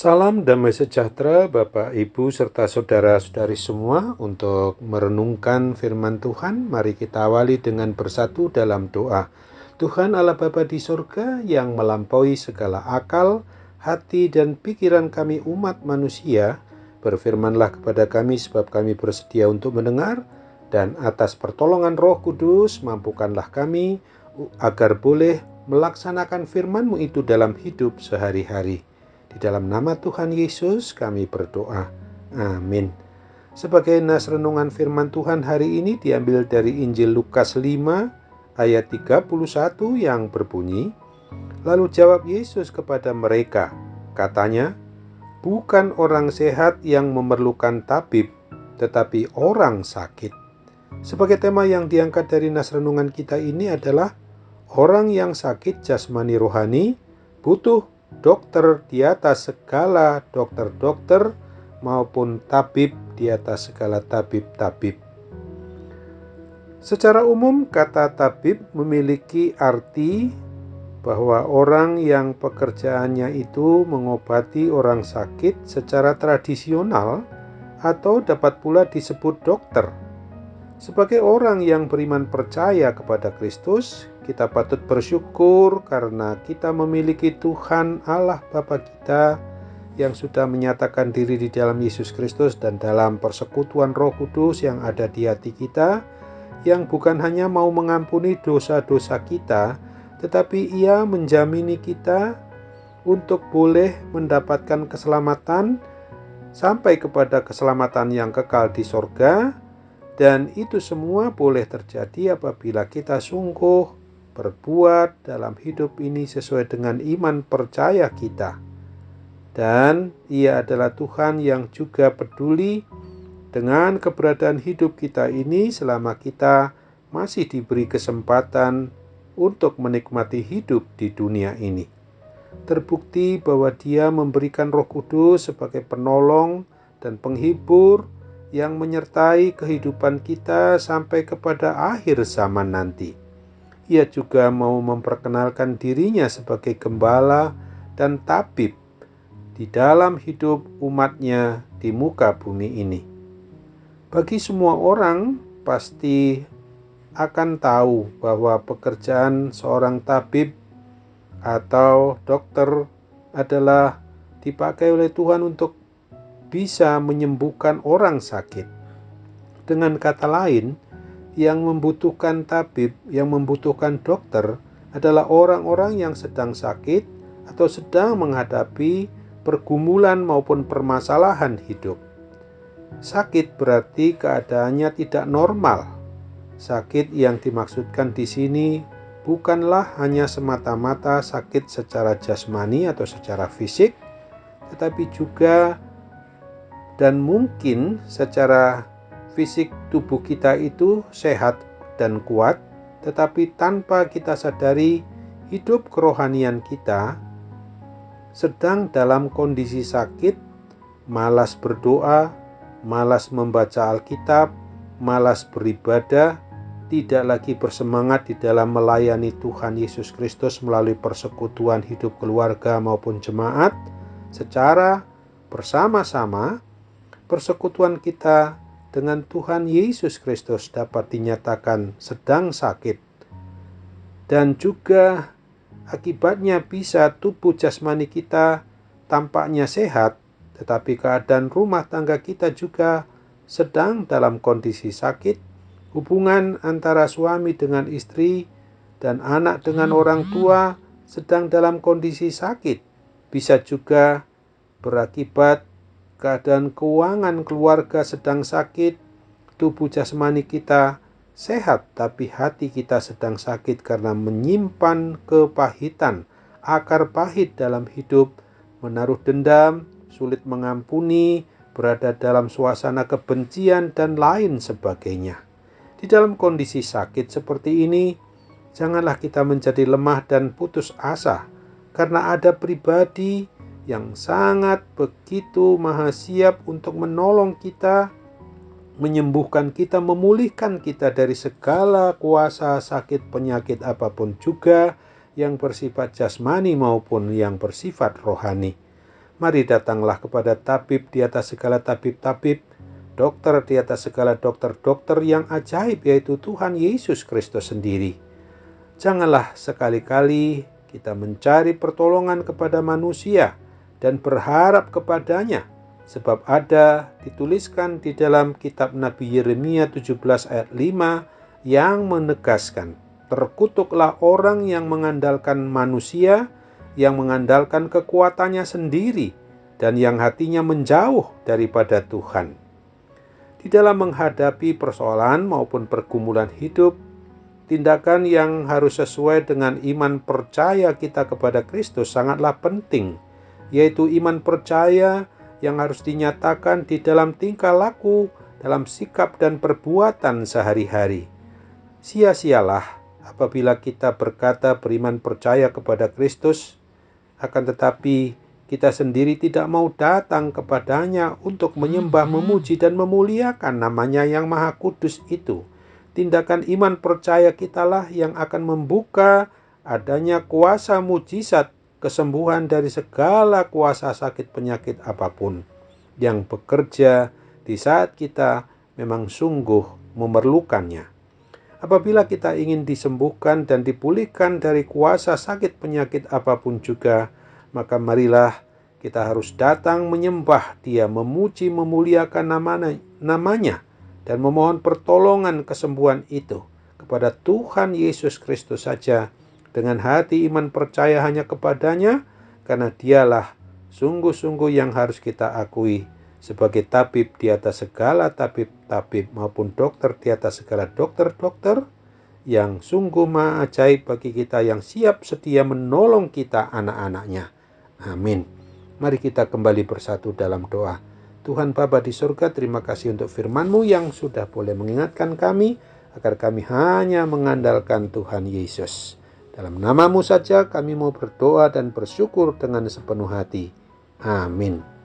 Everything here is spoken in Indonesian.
Salam damai sejahtera Bapak, Ibu, serta saudara-saudari semua. Untuk merenungkan firman Tuhan, mari kita awali dengan bersatu dalam doa. Tuhan Allah Bapa di surga yang melampaui segala akal, hati, dan pikiran kami umat manusia, berfirmanlah kepada kami sebab kami bersedia untuk mendengar, dan atas pertolongan Roh Kudus mampukanlah kami agar boleh melaksanakan firman-Mu itu dalam hidup sehari-hari. Di dalam nama Tuhan Yesus kami berdoa. Amin. Sebagai nas renungan firman Tuhan hari ini diambil dari Injil Lukas 5 ayat 31 yang berbunyi, "Lalu jawab Yesus kepada mereka, katanya, bukan orang sehat yang memerlukan tabib, tetapi orang sakit." Sebagai tema yang diangkat dari nas renungan kita ini adalah orang yang sakit jasmani rohani butuh dokter di atas segala dokter-dokter maupun tabib di atas segala tabib-tabib. Secara umum kata tabib memiliki arti bahwa orang yang pekerjaannya itu mengobati orang sakit secara tradisional atau dapat pula disebut dokter. Sebagai orang yang beriman percaya kepada Kristus, kita patut bersyukur karena kita memiliki Tuhan Allah Bapa kita yang sudah menyatakan diri di dalam Yesus Kristus dan dalam persekutuan Roh Kudus yang ada di hati kita, yang bukan hanya mau mengampuni dosa-dosa kita, tetapi Ia menjamini kita untuk boleh mendapatkan keselamatan sampai kepada keselamatan yang kekal di sorga. Dan itu semua boleh terjadi apabila kita sungguh berbuat dalam hidup ini sesuai dengan iman percaya kita. Dan Ia adalah Tuhan yang juga peduli dengan keberadaan hidup kita ini selama kita masih diberi kesempatan untuk menikmati hidup di dunia ini. Terbukti bahwa Dia memberikan Roh Kudus sebagai penolong dan penghibur yang menyertai kehidupan kita sampai kepada akhir zaman nanti. Ia juga mau memperkenalkan dirinya sebagai gembala dan tabib di dalam hidup umatnya di muka bumi ini. Bagi semua orang pasti akan tahu bahwa pekerjaan seorang tabib atau dokter adalah dipakai oleh Tuhan untuk bisa menyembuhkan orang sakit. Dengan kata lain, yang membutuhkan tabib, yang membutuhkan dokter adalah orang-orang yang sedang sakit atau sedang menghadapi pergumulan maupun permasalahan hidup. Sakit berarti keadaannya tidak normal. Sakit yang dimaksudkan di sini bukanlah hanya semata-mata sakit secara jasmani atau secara fisik, tetapi juga dan mungkin secara fisik tubuh kita itu sehat dan kuat, tetapi tanpa kita sadari hidup kerohanian kita sedang dalam kondisi sakit, malas berdoa, malas membaca Alkitab, malas beribadah, tidak lagi bersemangat di dalam melayani Tuhan Yesus Kristus melalui persekutuan hidup keluarga maupun jemaat secara bersama-sama. Persekutuan kita dengan Tuhan Yesus Kristus dapat dinyatakan sedang sakit. Dan juga akibatnya bisa tubuh jasmani kita tampaknya sehat, tetapi keadaan rumah tangga kita juga sedang dalam kondisi sakit. Hubungan antara suami dengan istri dan anak dengan orang tua sedang dalam kondisi sakit. Bisa juga berakibat keadaan keuangan keluarga sedang sakit, tubuh jasmani kita sehat, tapi hati kita sedang sakit karena menyimpan kepahitan, akar pahit dalam hidup, menaruh dendam, sulit mengampuni, berada dalam suasana kebencian, dan lain sebagainya. Di dalam kondisi sakit seperti ini, janganlah kita menjadi lemah dan putus asa, karena ada pribadi yang sangat begitu maha siap untuk menolong kita, menyembuhkan kita, memulihkan kita dari segala kuasa sakit penyakit apapun juga yang bersifat jasmani maupun yang bersifat rohani. Mari datanglah kepada tabib di atas segala tabib-tabib, dokter di atas segala dokter-dokter yang ajaib, yaitu Tuhan Yesus Kristus sendiri. Janganlah sekali-kali kita mencari pertolongan kepada manusia dan berharap kepadanya, sebab ada dituliskan di dalam kitab Nabi Yeremia 17 ayat 5 yang menegaskan, terkutuklah orang yang mengandalkan manusia, yang mengandalkan kekuatannya sendiri, dan yang hatinya menjauh daripada Tuhan. Di dalam menghadapi persoalan maupun pergumulan hidup, tindakan yang harus sesuai dengan iman percaya kita kepada Kristus sangatlah penting, yaitu iman percaya yang harus dinyatakan di dalam tingkah laku, dalam sikap dan perbuatan sehari-hari. Sia-sialah apabila kita berkata beriman percaya kepada Kristus, akan tetapi kita sendiri tidak mau datang kepadanya untuk menyembah, memuji, dan memuliakan namanya yang maha kudus itu. Tindakan iman percaya kitalah yang akan membuka adanya kuasa mujizat, kesembuhan dari segala kuasa sakit penyakit apapun yang bekerja di saat kita memang sungguh memerlukannya. Apabila kita ingin disembuhkan dan dipulihkan dari kuasa sakit penyakit apapun juga, maka marilah kita harus datang menyembah Dia, memuji, memuliakan namanya, dan memohon pertolongan kesembuhan itu kepada Tuhan Yesus Kristus saja, dengan hati iman percaya hanya kepadanya, karena Dialah sungguh-sungguh yang harus kita akui sebagai tabib di atas segala tabib-tabib maupun dokter di atas segala dokter-dokter yang sungguh maha ajaib bagi kita, yang siap sedia menolong kita anak-anaknya. Amin. Mari kita kembali bersatu dalam doa. Tuhan Bapa di surga, terima kasih untuk firman-Mu yang sudah boleh mengingatkan kami agar kami hanya mengandalkan Tuhan Yesus. Dalam nama-Mu saja kami mau berdoa dan bersyukur dengan sepenuh hati. Amin.